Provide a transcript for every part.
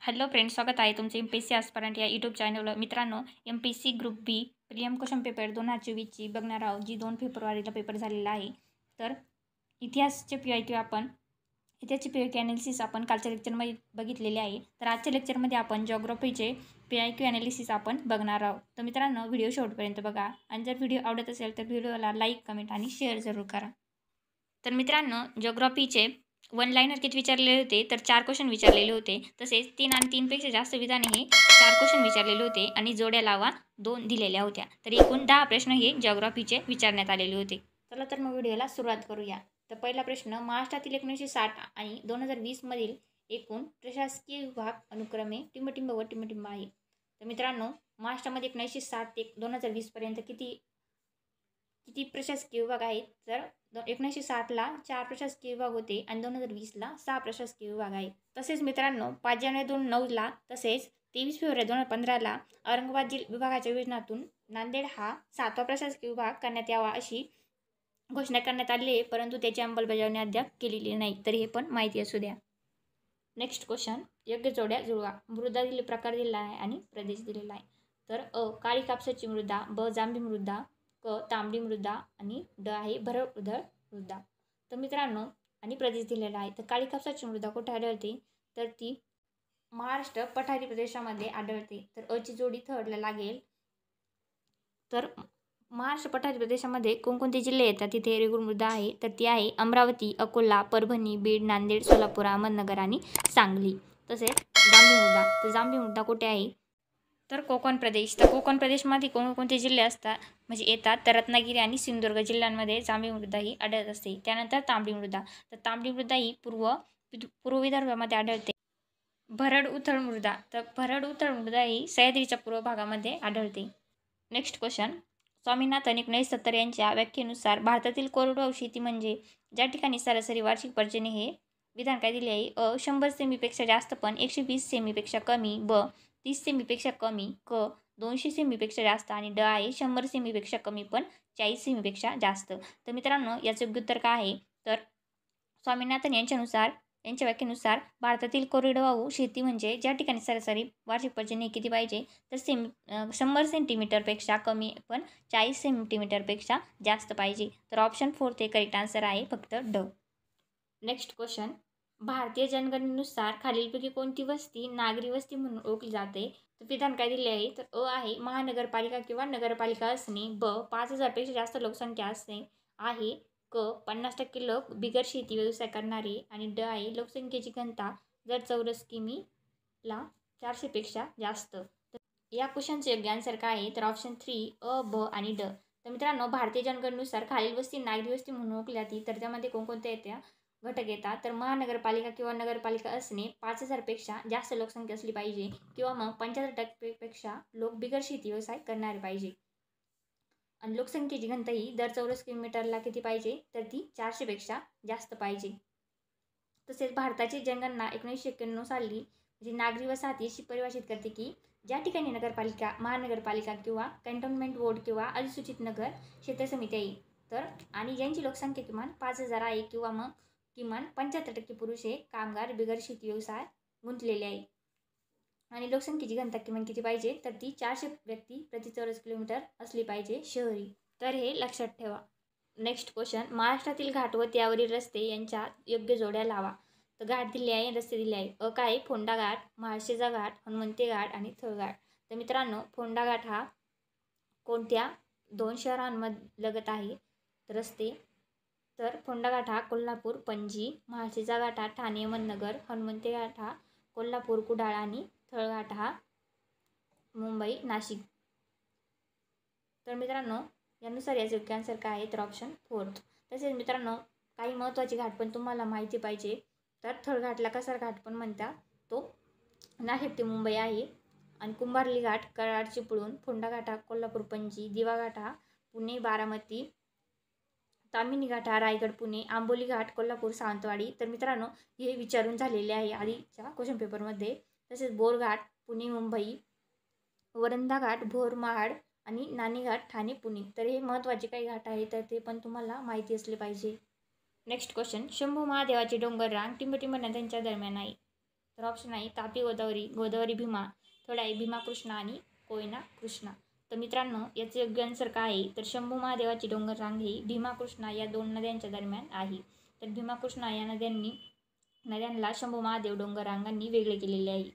Hello friends, स्वागत आहे तुमचे MPSC आस्पारंट या यूट्यूब चॅनलवर. मित्रांनो, MPSC ग्रुप बी प्रिलिम क्वेश्चन पेपर 2024ची बघणार आहोत, जी 2 फेब्रुवारीला पेपर झालेला आहे. तर इतिहासचे PIQ आपण इतिहासचे PIQ ॲनालिसिस आपण कालच्या लेक्चरमध्ये बघितलेले आहे. तर आजच्या लेक्चरमध्ये आपण जिओग्राफीचे PIQ ॲनालिसिस आपण बघणार आहोत. तर मित्रांनो, व्हिडिओ शेवटपर्यंत बघा आणि जर व्हिडिओ आवडत असेल तर व्हिडिओला लाईक, कमेंट आणि शेअर जरूर करा. तर मित्रांनो, जिओग्राफीचे वन लाईनर किती विचारलेले होते, तर 4 क्वेश्चन विचारलेले होते. तसेच 3 आणि 3पेक्षा जास्त विधाने हे 4 क्वेश्चन विचारलेले होते आणि जोड्या लावा 2 दिलेल्या होत्या. तर एकूण 10 प्रश्न हे जिओग्राफीचे विचारण्यात आलेले होते. चला तर मग व्हिडिओला सुरुवात करूया. तर पहिला प्रश्न, महाराष्ट्रातील 1960 आणि 2020 मधील एकूण प्रशासकीय विभाग अनुक्रमे टिंबटिंब व टिंबटिंब आहे. तर मित्रांनो, महाराष्ट्रामध्ये 1960 ते 2020 पर्यंत किती प्रशासकीय विभाग आहेत, तर 1960ला 4 प्रशासकीय विभाग होते आणि 2020ला 6 प्रशासकीय विभाग आहेत. तसेच मित्रांनो, 5 जानेवारी 2009ला तसेच 23 फेब्रुवारी 2015ला औरंगाबाद विभागाच्या योजनातून नांदेड हा 7वा प्रशासकीय विभाग करण्यात यावा अशी घोषणा करण्यात आली आहे, परंतु त्याची अंमलबजावणी अद्याप केलेली नाही. तर हे पण माहिती असू द्या. नेक्स्ट क्वेश्चन, योग्य जोड्या जुळवा. मृदा दिले, प्रकार दिलेला आहे आणि प्रदेश दिलेला आहे. तर काळी कापसाची मृदा, ब जांभी मृदा, क तांबडी मृदा आणि ड आहे भरड उधळ मृदा. तर मित्रांनो, आणि प्रदेश दिलेला आहे. तर काळी कापसाची मृदा कुठे आढळते, तर ती महाराष्ट्र पठारी प्रदेशामध्ये आढळते. तर अची जोडी थर्डला लागेल. तर महाराष्ट्र पठारी प्रदेशामध्ये कोणकोणते जिल्हे येतात तिथे रेगूर मृदा आहे, तर ती आहे अमरावती, अकोला, परभणी, बीड, नांदेड, सोलापूर, अहमदनगर आणि सांगली. तसेच जांभी मृदा, तर जांभी मृदा कुठे आहे, तर कोकण प्रदेश. तर कोकण प्रदेशमध्ये कोणकोणते जिल्हे असतात म्हणजे येतात, तर रत्नागिरी आणि सिंधुदुर्ग जिल्ह्यांमध्ये जांभी मृदा ही आढळत असते. त्यानंतर तांबडी मृदा, तर तांबडी मृदा ही पूर्व विदर्भामध्ये आढळते. भरड उथळ मृदा, तर भरड उथळ मृदा ही सह्याद्रीच्या पूर्व भागामध्ये आढळते. नेक्स्ट क्वेश्चन, स्वामीनाथन 1970 यांच्या व्याख्येनुसार भारतातील कोरडवाहू शेती म्हणजे ज्या ठिकाणी सरासरी वार्षिक पर्जन्य हे विधान काय दिले आहे, 100 सेमीपेक्षा जास्त पण 120 सेमीपेक्षा कमी, ब 30 सेमीपेक्षा कमी, क 200 सेमीपेक्षा जास्त आणि ड आहे 100 सेमीपेक्षा कमी पण 40 सेमीपेक्षा जास्त. तर मित्रांनो, याचे योग्य उत्तर काय आहे, तर स्वामीनाथन यांच्या व्याख्येनुसार भारतातील कोरडवाहू शेती म्हणजे ज्या ठिकाणी सरासरी वार्षिक पर्जन्य किती पाहिजे, तर 100 सेंटीमीटरपेक्षा कमी पण 40 सेंटीमीटरपेक्षा जास्त पाहिजे. तर ऑप्शन 4 ते करेक्ट आन्सर आहे, फक्त ड. नेक्स्ट क्वेश्चन, भारतीय जनगणनेनुसार खालीलपैकी कोणती वस्ती नागरी वस्ती म्हणून ओळखली जाते, तर विधान काय दिले आहे, तर अ आहे महानगरपालिका किंवा नगरपालिका असणे, ब 5000पेक्षा जास्त लोकसंख्या असणे आहे, क 50% लोक बिगर शेती व्यवसाय करणारे आणि ड आहे लोकसंख्येची घनता जर चौरस किमीला 400पेक्षा जास्त. तर या क्वेश्चनचे योग्य आन्सर काय आहे, तर ऑप्शन 3 अ, ब आणि ड. तर मित्रांनो, भारतीय जनगणनेनुसार खालील वस्ती नागरी वस्ती म्हणून ओळखली जाते, तर त्यामध्ये कोणकोणत्या येत्या घटक येतात, तर महानगरपालिका किंवा नगरपालिका असणे, 5000पेक्षा जास्त लोकसंख्या असली पाहिजे किंवा मग 75%पेक्षा लोक बिगर शेती व्यवसाय करणारे पाहिजे आणि लोकसंख्येची घनता ही दर चौरस किलोमीटरला किती पाहिजे, तर ती 400पेक्षा जास्त पाहिजे. तसेच भारताची जनगणना 1991 साली म्हणजे नागरी वसाहती अशी परिभाषित करते की ज्या ठिकाणी नगरपालिका, महानगरपालिका किंवा कॅन्टोन्मेंट बोर्ड किंवा अधिसूचित नगर क्षेत्र समिती आहे, तर आणि ज्यांची लोकसंख्या किमान 5000 आहे किंवा मग किमान 75% पुरुष हे कामगार बिगर शेती व्यवसाय गुंतलेले आहे आणि लोकसंख्येची घनता किमान किती पाहिजे, तर ती 400 व्यक्ती प्रति चौरस किलोमीटर असली पाहिजे शहरी. तर हे लक्षात ठेवा. नेक्स्ट क्वेश्चन, महाराष्ट्रातील घाट व त्यावरील रस्ते यांच्या योग्य जोड्या लावा. तर घाट दिले आहे, रस्ते दिले आहे. अ काय, फोंडा घाट, महाळशेजा घाट, हनुमंते घाट आणि थळघाट. तर मित्रांनो, फोंडा घाट हा कोणत्या 2 शहरांमध्ये लगत आहे रस्ते, तर फोंडा घाट हा कोल्हापूर पणजी, महाळशेजा घाट हा ठाणे अहमदनगर, हनुमंते घाट हा कोल्हापूर कुडाळ आणि थळघाट हा मुंबई नाशिक. तर मित्रांनो, यानुसार याचे योग्य आन्सर काय आहे, तर ऑप्शन 4. तसेच मित्रांनो, काही महत्त्वाचे घाट पण तुम्हाला माहिती पाहिजे, तर थळघाटला कसार घाट पण म्हणतात, तो नाशिक ते मुंबई आहे आणि कुंभार्ली घाट कराड चिपळूण, फोंडा घाट हा कोल्हापूर पणजी, दिवा घाट हा पुणे बारामती, ताम्हिणी घाट हा रायगड पुणे, आंबोली घाट कोल्हापूर सावंतवाडी. तर मित्रांनो, हे विचारून झालेले आहे आधीच्या क्वेश्चन पेपरमध्ये. तसेच बोरघाट पुणे मुंबई, वरंधा घाट भोर महाड आणि नाणेघाट ठाणे पुणे. तर हे महत्त्वाचे काही घाट आहे, तर ते पण तुम्हाला माहिती असले पाहिजे. नेक्स्ट क्वेश्चन, शंभू महादेवाचे डोंगर रांग टिंबटिंब नद्यांच्या दरम्यान आहे. तर ऑप्शन आहे तापी गोदावरी, गोदावरी भीमा. थर्ड आहे भीमा कृष्णा आणि कोयना कृष्णा. तर मित्रांनो याचे योग्य आन्सर काय आहे, तर शंभू महादेवाची डोंगर रांग ही भीमा कृष्णा या दोन नद्यांच्या दरम्यान आहे. तर भीमा कृष्णा या नद्यांना शंभू महादेव डोंगर रांगांनी वेगळे केलेले आहे.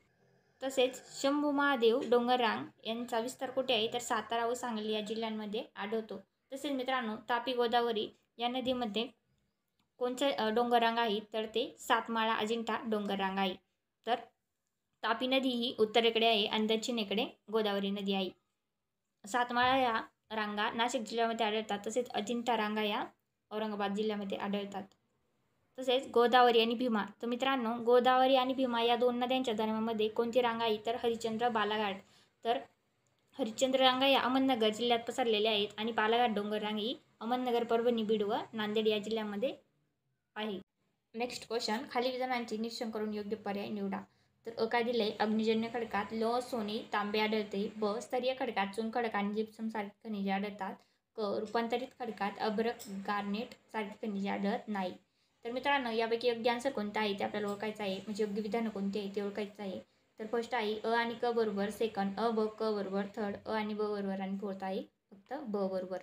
तसेच शंभू महादेव डोंगर रांग यांचा विस्तार कुठे आहे, तर सातारा व सांगली या जिल्ह्यांमध्ये आढळतो. तसेच मित्रांनो तापी गोदावरी या नदीमध्ये कोणत्या डोंगररांग आहेत, तर ते सातमाळा अजिंठा डोंगररांग आहे. तर तापी नदी ही उत्तरेकडे आहे आणि दक्षिणेकडे गोदावरी नदी आहे. सातमाळा या रांगा नाशिक जिल्ह्यामध्ये आढळतात. तसेच अजिंठा रांगा या औरंगाबाद जिल्ह्यामध्ये आढळतात. तसेच गोदावरी आणि भीमा. तर मित्रांनो गोदावरी आणि भीमा या दोन नद्यांच्या दरम्यानमध्ये कोणती रांग आहे, तर हरिश्चंद्र बालाघाट. तर हरिश्चंद्र रांगा या अहमदनगर जिल्ह्यात पसरलेल्या आहेत आणि बालाघाट डोंगर रांग ही अहमदनगर, परभणी, बीड व नांदेड या जिल्ह्यामध्ये आहे. नेक्स्ट क्वेश्चन, खालील विधानांचे निरीक्षण करून योग्य पर्याय निवडा. तर अ काय दिले, अग्निजन्य खडकात लोह, सोने, तांबे आढळते. ब स्तरीय खडकात चुनखडक आणि जिप्सम सारखी खनिजे आढळतात. क रूपांतरित खडकात अभ्रक, गार्नेट सारखी खनिजे आढळत नाही. तर मित्रांनो यापैकी योग्य आन्सर कोणता आहे ते आपल्याला ओळखायचं आहे, म्हणजे योग्य विधान कोणते आहे ते ओळखायचं आहे. तर फर्स्ट आहे अ आणि क बरोबर, सेकंड अ ब क बरोबर, थर्ड अ आणि ब बरोबर आणि फोर्थ आहे फक्त ब बरोबर.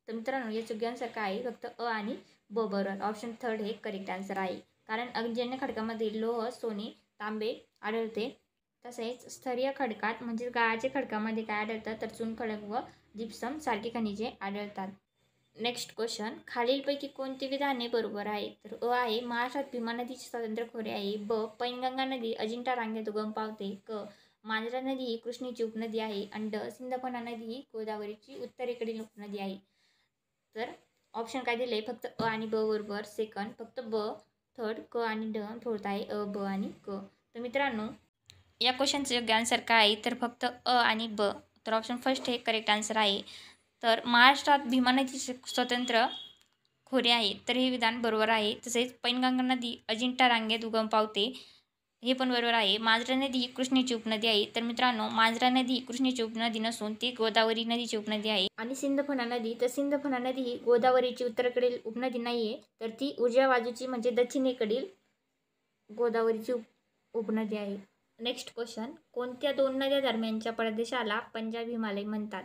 तर मित्रांनो याचं योग्य आन्सर काय आहे, फक्त अ आणि ब बरोबर. ऑप्शन थर्ड हे करेक्ट आन्सर आहे. कारण अग्निजन्य खडकामध्ये लोह, सोने, तांबे आढळते. तसेच स्तरीय खडकात म्हणजे गाळाच्या खडकामध्ये काय आढळतं, तर चुनखडक व जिप्सम सारखी खनिजे आढळतात. नेक्स्ट क्वेश्चन, खालीलपैकी कोणती विधाने बरोबर आहे. तर अ आहे महाराष्ट्रात भीमा नदीचे स्वतंत्र खोरे आहे. ब पैनगंगा नदी अजिंठा रांगेत उगम पावते. क मांजरा नदी ही कृष्णेची उपनदी आहे. आणि ड सिंदफणा नदी ही गोदावरीची उत्तरेकडील उपनदी आहे. तर ऑप्शन काय दिले, फक्त अ आणि ब बरोबर, सेकंड फक्त ब, थर्ड क आणि ड, फोर्थ आहे अ ब आणि क. तर मित्रांनो या क्वेश्चनचं योग्य आन्सर काय आहे, तर फक्त अ आणि ब. तर ऑप्शन फर्स्ट हे करेक्ट आन्सर आहे. तर महाराष्ट्रात भीमा नदीचे स्वतंत्र खोरे आहे, तर हे विधान बरोबर आहे. तसेच पैनगंगा नदी अजिंठा रांगेत उगम पावते, हे पण बरोबर आहे. मांजरा नदी ही कृष्णेची उपनदी आहे. तर मित्रांनो मांजरा नदी ही कृष्णेची उपनदी नसून ती गोदावरी नदीची उपनदी आहे. आणि सिंदफणा नदी, तर सिंदफणा नदी ही गोदावरीची उत्तरेकडील उपनदी नाही आहे, तर ती उजव्या बाजूची म्हणजे दक्षिणेकडील गोदावरीची उपनदी आहे. नेक्स्ट क्वेश्चन, कोणत्या दोन नद्या दरम्यानच्या प्रदेशाला पंजाब हिमालय म्हणतात.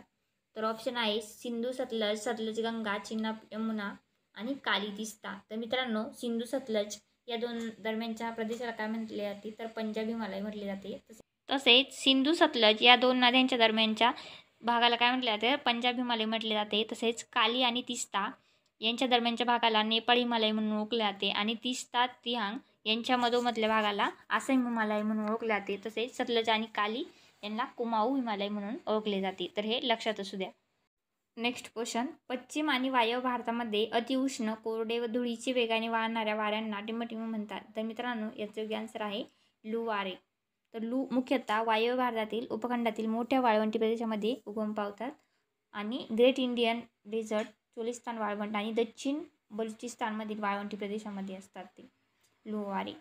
तर ऑप्शन आहे सिंधू सतलज, सतलज गंगा, चिनाब यमुना आणि काली तिस्ता. तर मित्रांनो सिंधू सतलज या दोन दरम्यानच्या प्रदेशाला काय म्हटले जाते, तर पंजाब हिमालय म्हटले जाते. तसेच सिंधू सतलज या दोन नद्यांच्या दरम्यानच्या भागाला काय म्हटले जाते, पंजाब हिमालय म्हटले जाते. तसेच काली आणि तिस्ता यांच्या दरम्यानच्या भागाला नेपाळ हिमालय म्हणून ओळखले जाते. आणि तिस्ता तिहांग यांच्या मधोमधल्या भागाला आसाम हिमालय म्हणून ओळखले जाते. तसेच सतलज आणि काली यांना कुमाऊ हिमालय म्हणून ओळखले जाते. तर हे लक्षात असू द्या. नेक्स्ट क्वेश्चन, पश्चिम आणि वायव्य भारतामध्ये अतिउष्ण, कोरडे व धुळीचे वेगाने वाहणाऱ्या वाऱ्यांना टिमटिम म्हणतात. तर मित्रांनो याचं योग्य आन्सर आहे लू वारे. तर लू मुख्यतः वायव्य भारतातील उपखंडातील मोठ्या वाळवंटी प्रदेशामध्ये उगम पावतात आणि ग्रेट इंडियन डेझर्ट, चोलिस्तान वाळवंट आणि दक्षिण बलुचिस्तानमधील वाळवंटी प्रदेशामध्ये असतात ते लू वारे.